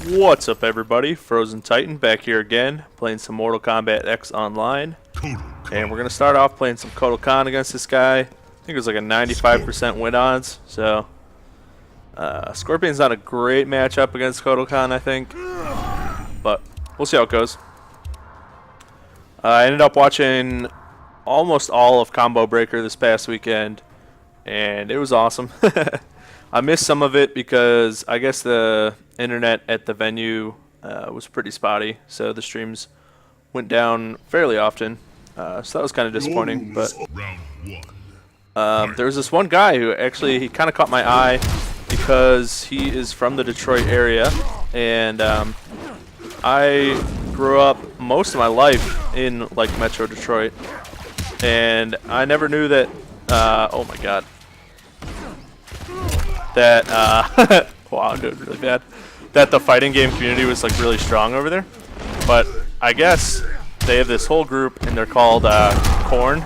What's up, everybody? Frozen Titan back here again, playing some Mortal Kombat X online. And we're going to start off playing some Kotal Kahn against this guy. I think it was like a 95% win odds. So, Scorpion's not a great matchup against Kotal Kahn, I think. But we'll see how it goes. I ended up watching almost all of Combo Breaker this past weekend, and it was awesome. I missed some of it because I guess the internet at the venue was pretty spotty, so the streams went down fairly often. So that was kind of disappointing. But there was this one guy who actually he kind of caught my eye because he is from the Detroit area, and I grew up most of my life in like Metro Detroit, and I never knew that. Oh my God. That wow, I'm doing really bad. That the fighting game community was like really strong over there, but I guess they have this whole group and they're called CORN.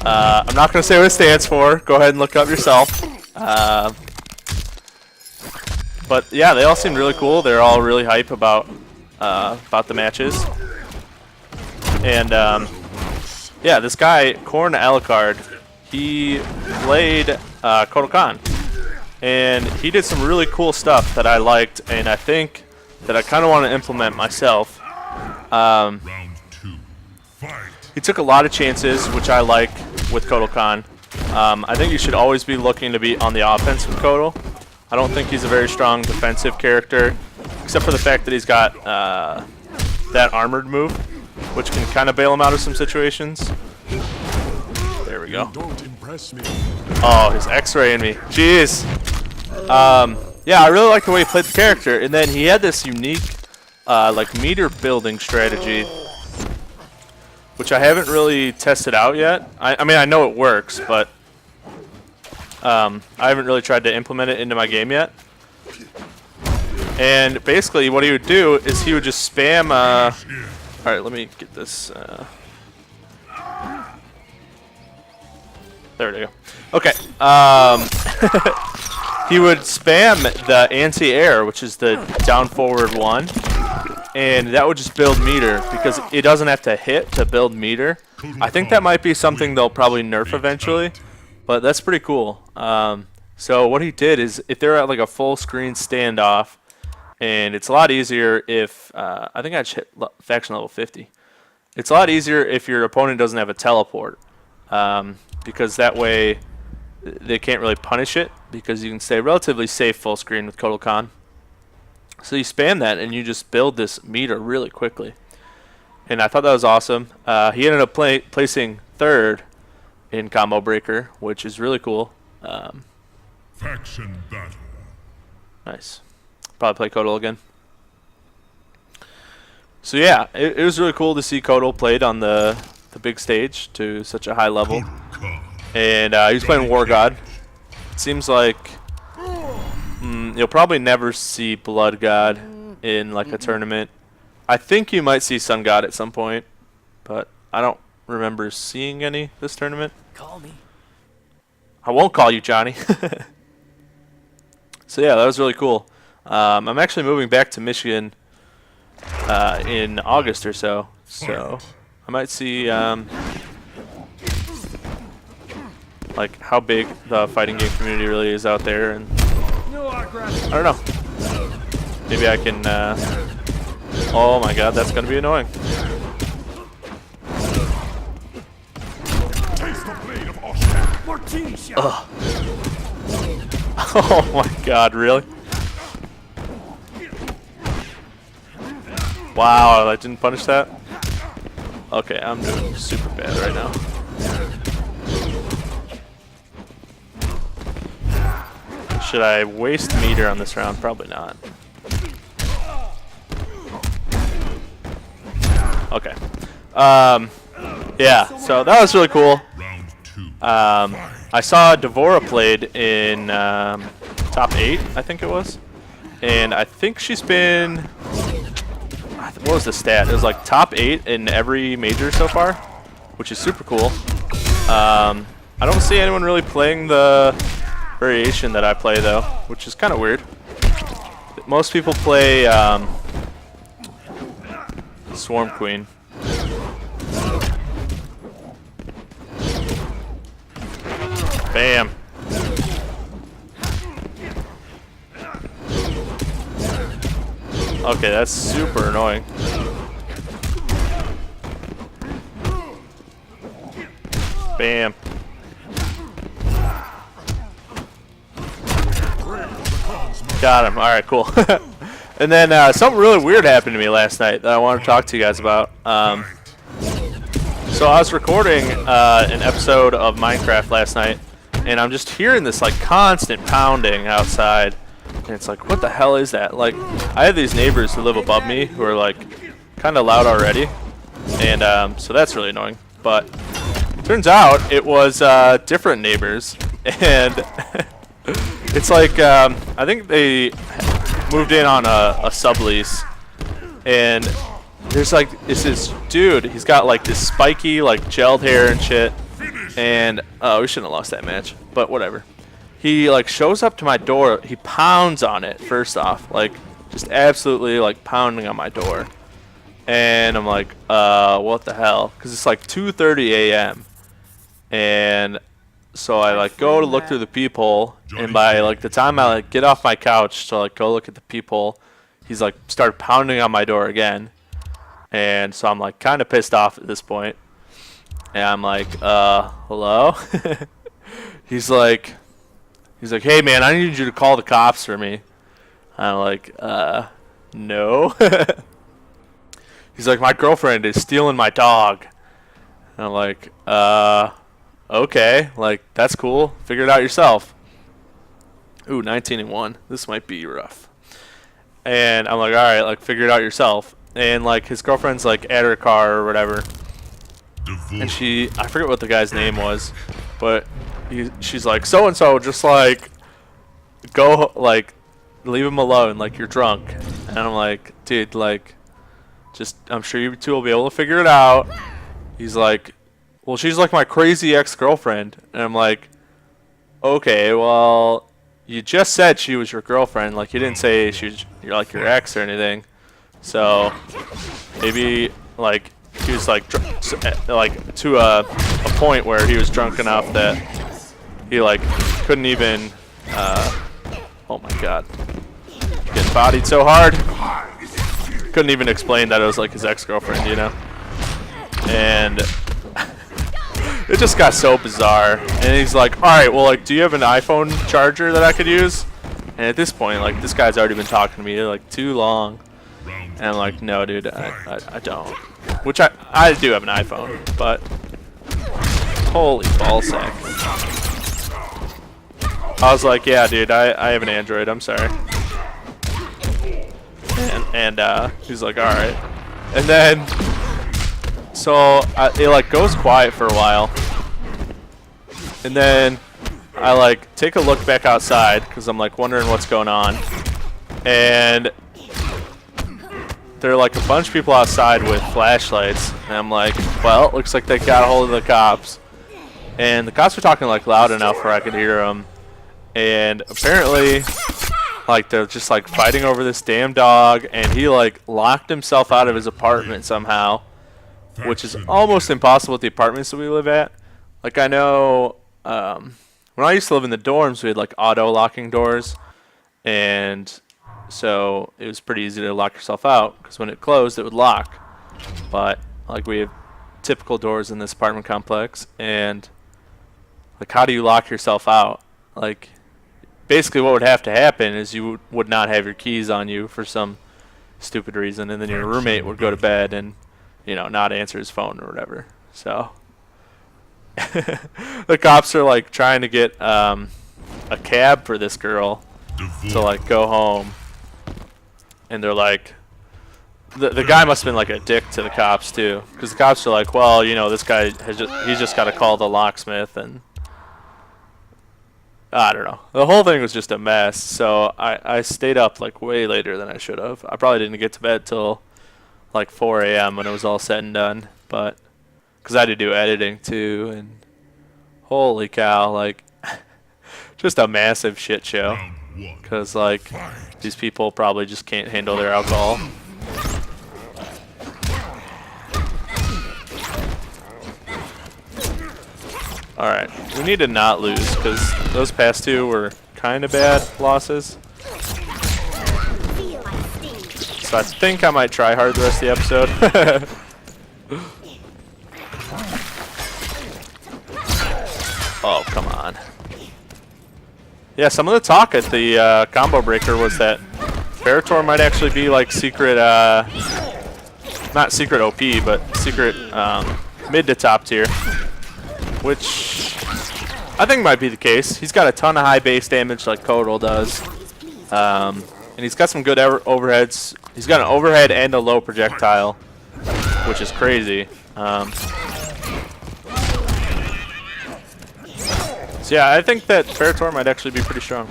I'm not gonna say what it stands for. Go ahead and look it up yourself. But yeah, they all seem really cool. They're all really hype about the matches, and yeah, this guy CORN Alucard, he played Kotal Kahn. And he did some really cool stuff that I liked, and I think that I kind of want to implement myself. He took a lot of chances, which I like with Kotal Kahn. I think you should always be looking to be on the offense with Kotal. I don't think he's a very strong defensive character, except for the fact that he's got that armored move, which can kind of bail him out of some situations. There we go. Oh, his X-raying me. Jeez. Yeah, I really like the way he played the character, and then he had this unique, like meter building strategy, which I haven't really tested out yet. I mean, I know it works, but I haven't really tried to implement it into my game yet. And basically, what he would do is he would just spam. All right, let me get this. There we go. Okay. He would spam the anti-air, which is the down forward one, and that would just build meter because it doesn't have to hit to build meter. I think that might be something they'll probably nerf eventually, but that's pretty cool. So what he did is if they're at like a full screen standoff, and it's a lot easier if I think I just hit faction level 50. It's a lot easier if your opponent doesn't have a teleport. Because that way they can't really punish it because you can stay relatively safe full screen with Kotal Kahn. So you spam that and you just build this meter really quickly. And I thought that was awesome. He ended up placing third in Combo Breaker, which is really cool. Faction battle. Nice. Probably play Kotal again. So yeah, it was really cool to see Kotal played on the big stage to such a high level. And he was playing War God. It seems like you'll probably never see Blood God in like a tournament. I think you might see Sun God at some point, but I don't remember seeing any this tournament. Call me. I won't call you Johnny. So yeah, that was really cool. I'm actually moving back to Michigan in August or so. So I might see like how big the fighting game community really is out there, and I don't know. Maybe I can. Oh my God, that's gonna be annoying. Ugh. Oh my God, really? Wow, I didn't punish that. Okay, I'm doing super bad right now. Should I waste meter on this round? Probably not. Okay. Yeah, so that was really cool. I saw D'Vorah played in top 8, I think it was. And I think she's been... What was the stat? It was like top 8 in every major so far, which is super cool. I don't see anyone really playing the variation that I play though, which is kind of weird. most people play Swarm Queen. Bam. Okay, that's super annoying. Bam. Got him. Alright, cool. And then something really weird happened to me last night that I want to talk to you guys about. So I was recording an episode of Minecraft last night, and I'm just hearing this like constant pounding outside. And it's like, what the hell is that? Like, I have these neighbors who live above me who are like kind of loud already. And so that's really annoying. But turns out it was different neighbors. And it's like, I think they moved in on a sublease. And there's like, it's this dude, he's got like this spiky, like gelled hair and shit. And, we shouldn't have lost that match, but whatever. He like shows up to my door, he pounds on it first off, like just absolutely like pounding on my door. And I'm like, what the hell? Because it's like 2:30 a.m. And so I like go to look through the peephole, and by like the time I like get off my couch to like go look at the peephole, he's like started pounding on my door again. And so I'm like kind of pissed off at this point. And I'm like, hello? He's like, hey man, I need you to call the cops for me. I'm like, no. He's like, my girlfriend is stealing my dog. And I'm like, okay, like that's cool. Figure it out yourself. Ooh, 19-1. This might be rough. And I'm like, all right, like figure it out yourself. And like his girlfriend's like at her car or whatever. And I forget what the guy's name was, but she's like, so and so, just like go, like leave him alone, like you're drunk. And I'm like, dude, like just I'm sure you two will be able to figure it out. He's like, well, she's like my crazy ex-girlfriend. And I'm like, okay, well, you just said she was your girlfriend, like you didn't say you're like your ex or anything. So maybe like he was like to a point where he was drunk enough that he like couldn't even oh my god, getting bodied so hard, couldn't even explain that it was like his ex-girlfriend, you know. And it just got so bizarre. And he's like, alright, well, like, do you have an iPhone charger that I could use? And at this point, like, this guy's already been talking to me like too long. And I'm like, no, dude, I don't. Which I do have an iPhone, but holy ballsack. I was like, yeah, dude, I have an Android, I'm sorry. And he's like, alright. And then, so it like goes quiet for a while. And then I like take a look back outside because I'm like wondering what's going on. And there are like a bunch of people outside with flashlights, and I'm like, well, it looks like they got a hold of the cops. And the cops were talking like loud enough where I could hear them. And apparently, like they're just like fighting over this damn dog, and he like locked himself out of his apartment somehow, which is almost impossible at the apartments that we live at. Like I know, when I used to live in the dorms, we had like auto locking doors, and so it was pretty easy to lock yourself out because when it closed, it would lock. But like we have typical doors in this apartment complex, and like how do you lock yourself out? Like basically what would have to happen is you would not have your keys on you for some stupid reason, and then your roommate would go to bed and, you know, not answer his phone or whatever. So the cops are like trying to get a cab for this girl to like go home. And they're like, the guy must have been like a dick to the cops too, because the cops are like, well, you know, this guy he's just got to call the locksmith, and I don't know. The whole thing was just a mess. So I stayed up like way later than I should have. I probably didn't get to bed till like 4 a.m. when it was all said and done, but because I had to do editing too, and holy cow, like just a massive shit show. because like these people probably just can't handle their alcohol. All right, we need to not lose because those past two were kind of bad losses. So I think I might try hard the rest of the episode. Oh, come on. Yeah, some of the talk at the combo breaker was that Torr might actually be like secret, not secret OP, but secret mid to top tier, which I think might be the case. He's got a ton of high base damage like Kotal does, and he's got some good overheads. He's got an overhead and a low projectile, which is crazy. So yeah, I think that Torr might actually be pretty strong.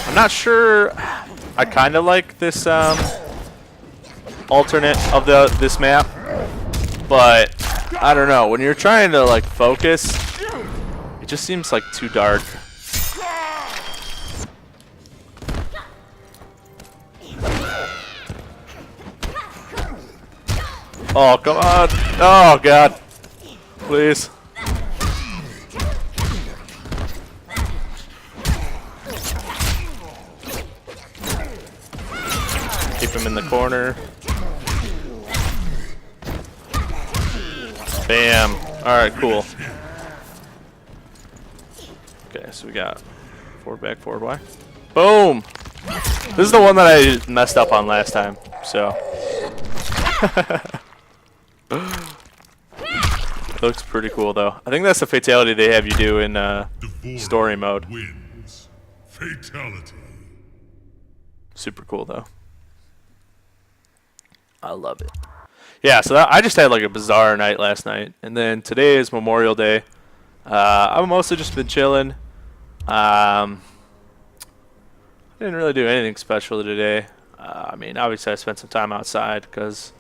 I'm not sure. I kind of like this alternate of this map, but I don't know. When you're trying to like focus, it just seems like too dark. Oh, come on. Oh, God. Please. Keep him in the corner. Bam. Alright, cool. Okay, so we got forward, back, forward, Y. Boom! This is the one that I messed up on last time, so. Looks pretty cool though. I think that's the fatality they have you do in story mode. Wins. Fatality. Super cool though. I love it. Yeah, so I just had like a bizarre night last night, and then today is Memorial Day. I've mostly just been chilling. I didn't really do anything special today. I mean, obviously I spent some time outside because,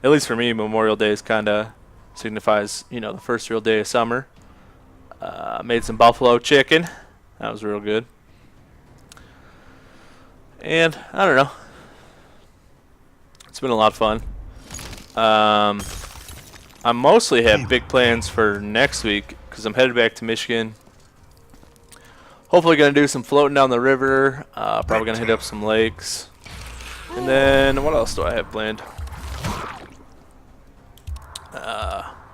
at least for me, Memorial Day is kind of signifies, you know, the first real day of summer. Made some buffalo chicken. That was real good. And I don't know. It's been a lot of fun. I mostly have big plans for next week because I'm headed back to Michigan. Hopefully going to do some floating down the river. Probably going to hit up some lakes. And then what else do I have planned?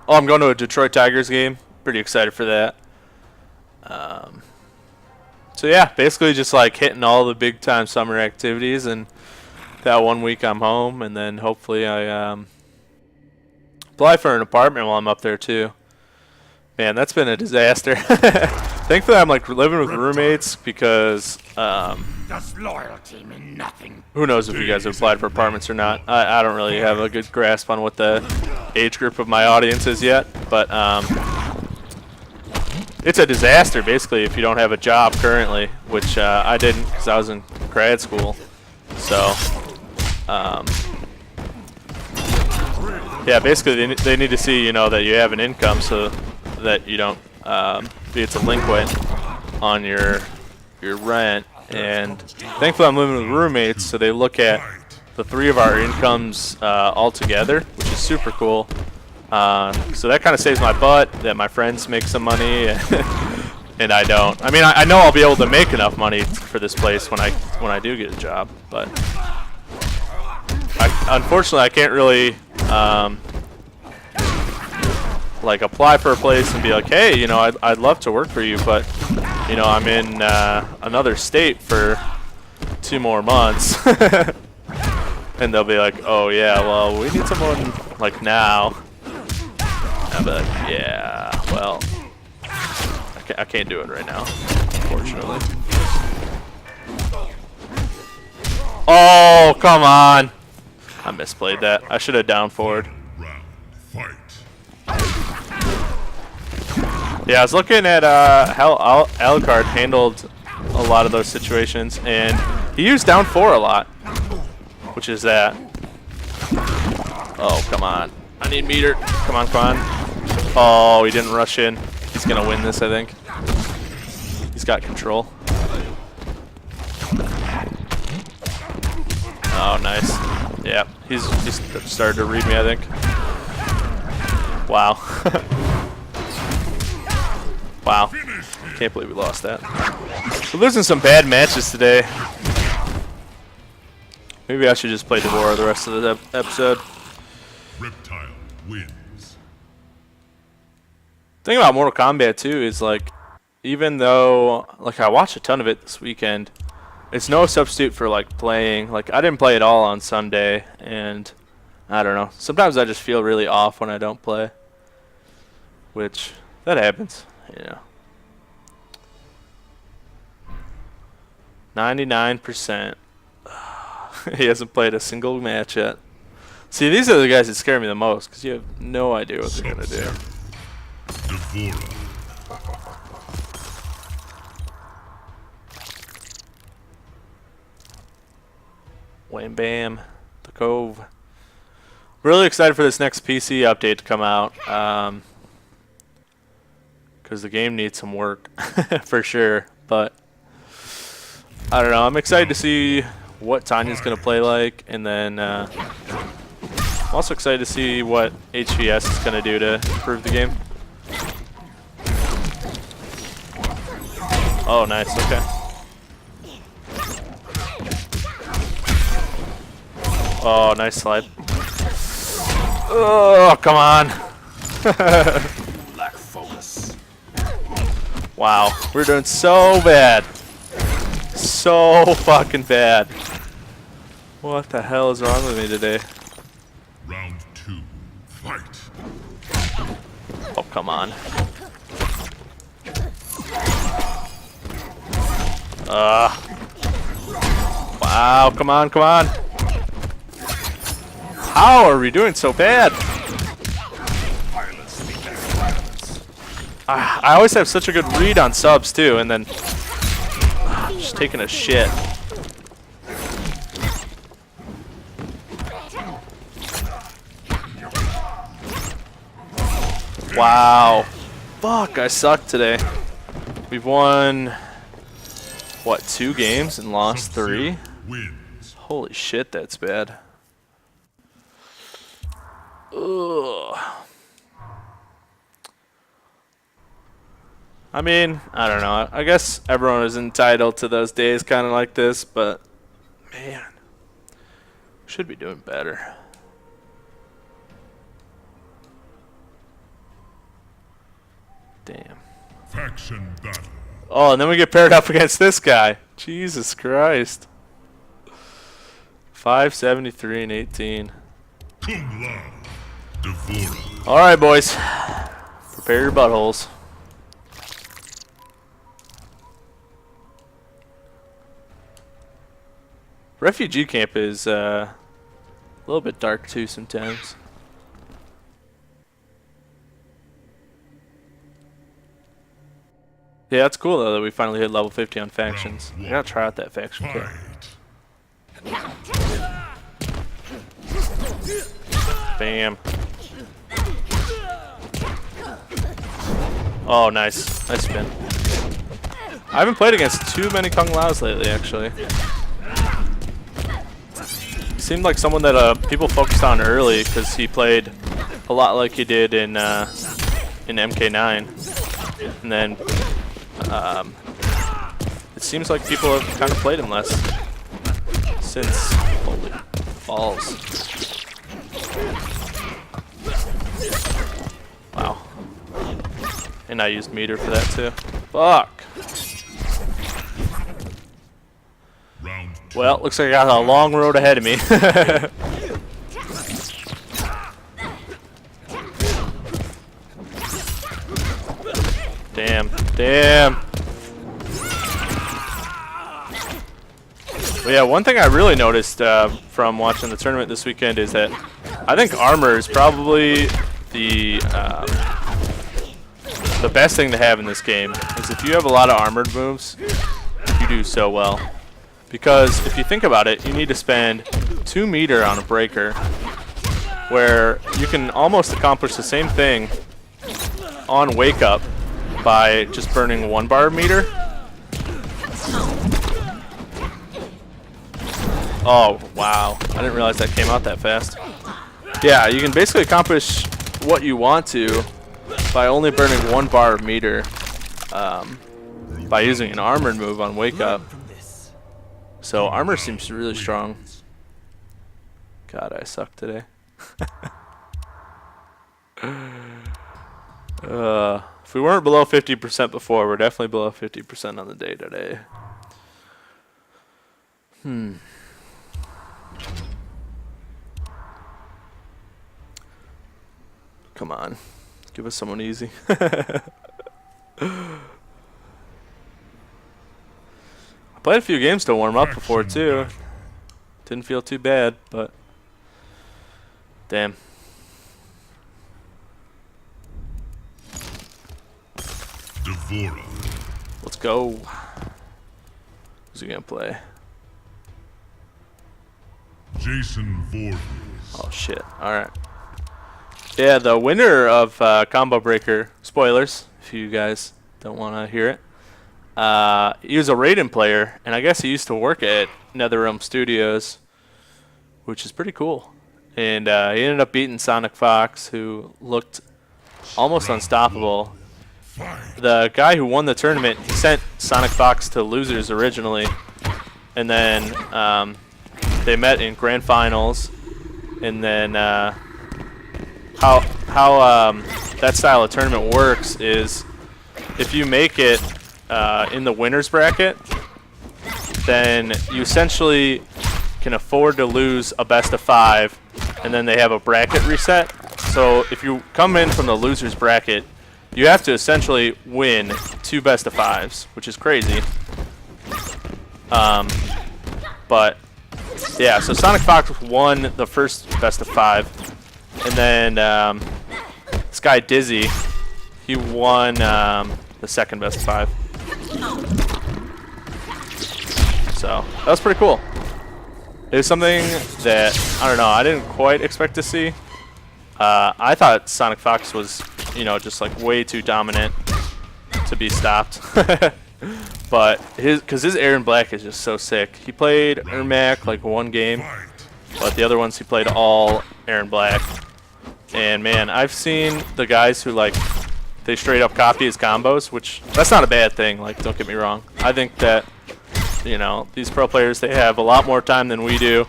Oh, I'm going to a Detroit Tigers game. Pretty excited for that. So yeah, basically just like hitting all the big time summer activities, and that 1 week I'm home, and then hopefully I apply for an apartment while I'm up there too. Man, that's been a disaster. Thankfully I'm like living with roommates because Does loyalty mean nothing? who knows if you guys have applied for apartments or not. I don't really have a good grasp on what the age group of my audience is yet, but it's a disaster basically if you don't have a job currently, which I didn't because I was in grad school. So yeah, basically they need to see, you know, that you have an income so that you don't be a delinquent on your rent. And thankfully I'm living with roommates, so they look at the three of our incomes all together, which is super cool. So that kind of saves my butt that my friends make some money and I don't. I mean, I know I'll be able to make enough money for this place when I do get a job, but unfortunately I can't really like apply for a place and be like, hey, you know, I'd love to work for you, but you know, I'm in another state for 2 more months. And they'll be like, oh yeah, well, we need someone like now. I'll be like, yeah, well, I can't do it right now, unfortunately. Oh, come on. I misplayed that. I should have down forward. Round fight. Yeah, I was looking at Alucard handled a lot of those situations, and he used down 4 a lot, which is that. Oh, come on. I need meter. Come on, come on. Oh, he didn't rush in. He's going to win this, I think. He's got control. Oh, nice. Yeah, he's started to read me, I think. Wow. Wow. Can't believe we lost that. We're losing some bad matches today. Maybe I should just play D'Vorah the rest of the episode. Reptile wins. The thing about Mortal Kombat 2 is, like, even though, like, I watched a ton of it this weekend, it's no substitute for, like, playing. Like, I didn't play at all on Sunday, and I don't know. Sometimes I just feel really off when I don't play, which, that happens, you know. 99%. He hasn't played a single match yet. See, these are the guys that scare me the most, because you have no idea what they're going to do. D'Vorah. Wham bam, the Kove. Really excited for this next PC update to come out, because the game needs some work for sure. But I don't know. I'm excited to see what Tanya's gonna play like, and then I'm also excited to see what HVS is gonna do to improve the game. Oh, nice. Okay. Oh, nice slide. Oh, come on. Lack focus. Wow, we're doing so bad. So fucking bad. What the hell is wrong with me today? Round 2. Fight. Oh, come on. Wow, come on, come on. How are we doing so bad? I always have such a good read on subs too, and then just taking a shit. Wow. Fuck, I suck today. We've won, what, 2 games and lost 3? Wins. Holy shit, that's bad. Ugh. I mean, I don't know. I guess everyone is entitled to those days kind of like this, but man, should be doing better. Damn. Faction battle. Oh, and then we get paired up against this guy. Jesus Christ. 573 and 18. Cum laude. D'Vorah. All right, boys. Prepare your buttholes. Refugee camp is a little bit dark too sometimes. Yeah, it's cool though that we finally hit level 50 on factions. I gotta try out that faction kit. Bam. Oh, nice. Nice spin. I haven't played against too many Kung Laos lately, actually. Seemed like someone that people focused on early because he played a lot like he did in MK9, and then it seems like people have kind of played him less since. Holy balls! Wow, and I used meter for that too. Fuck. Well, looks like I got a long road ahead of me. Damn, damn. But yeah, one thing I really noticed from watching the tournament this weekend is that I think armor is probably the best thing to have in this game. Is if you have a lot of armored moves, you do so well. Because if you think about it, you need to spend 2 meter on a breaker, where you can almost accomplish the same thing on wake up by just burning 1 bar of meter. Oh, wow. I didn't realize that came out that fast. Yeah, you can basically accomplish what you want to by only burning 1 bar of meter by using an armored move on Wake Up. So armor seems really strong. God, I suck today. If we weren't below 50% before, we're definitely below 50% on the day today. Come on. Give us someone easy. I played a few games to warm up before too. Didn't feel too bad, but damn. D'Vorah. Let's go. Who's he gonna play? Jason Voorhees. Oh shit. Alright. Yeah, the winner of Combo Breaker, spoilers, if you guys don't want to hear it. He was a Raiden player, and I guess he used to work at NetherRealm Studios, which is pretty cool. And he ended up beating Sonic Fox, who looked almost unstoppable. The guy who won the tournament, he sent Sonic Fox to losers originally, and then they met in grand finals, and then how that style of tournament works is if you make it in the winner's bracket, then you essentially can afford to lose a best of 5, and then they have a bracket reset. So if you come in from the loser's bracket, you have to essentially win 2 best of 5s, which is crazy. But yeah, so Sonic Fox won the first best of 5, and then this guy Dizzy, he won the second best of 5. So that was pretty cool. It was something that, I don't know, I didn't quite expect to see. I thought Sonic Fox was, you know, just like way too dominant to be stopped. But because his Aaron Black is just so sick. He played Ermac like 1 game, but the other ones he played all Aaron Black. And man, I've seen the guys who like, they straight up copy his combos, which that's not a bad thing, like, don't get me wrong. I think that, you know, these pro players, they have a lot more time than we do.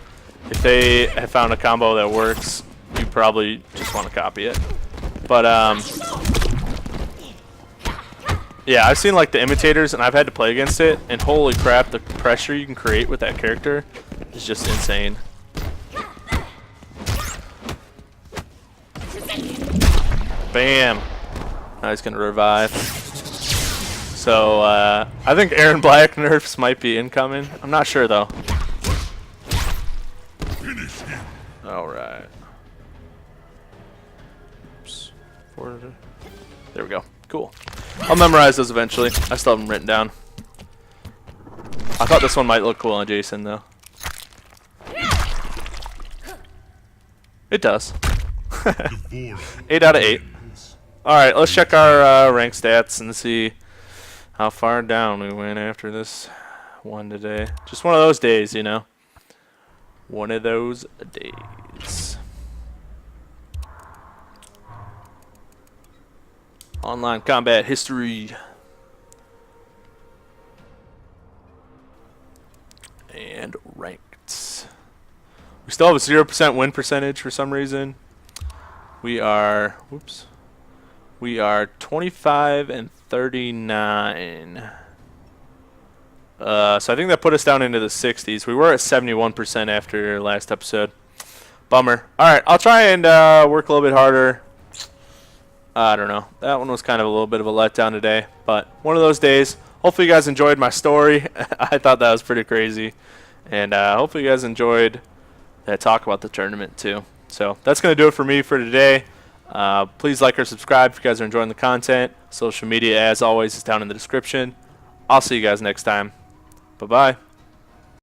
If they have found a combo that works, you probably just want to copy it. But yeah, I've seen like the imitators, and I've had to play against it, and holy crap, the pressure you can create with that character is just insane. Bam! Now he's gonna revive. So I think Aaron Black nerfs might be incoming. I'm not sure though. All right. Oops. There we go. Cool. I'll memorize those eventually. I still have them written down. I thought this one might look cool on Jason though. It does. 8 out of 8. Alright, let's check our rank stats and see how far down we went after this one today. Just one of those days, you know. One of those days. Online combat history. And ranked. We still have a 0% win percentage for some reason. We are, whoops. We are 25 and 39. So I think that put us down into the 60s. We were at 71% after last episode. Bummer. Alright, I'll try and work a little bit harder. I don't know. That one was kind of a little bit of a letdown today. But one of those days. Hopefully you guys enjoyed my story. I thought that was pretty crazy. And hopefully you guys enjoyed that talk about the tournament too. So that's going to do it for me for today. Please like or subscribe if you guys are enjoying the content. Social media, as always, is down in the description. I'll see you guys next time. Bye-bye.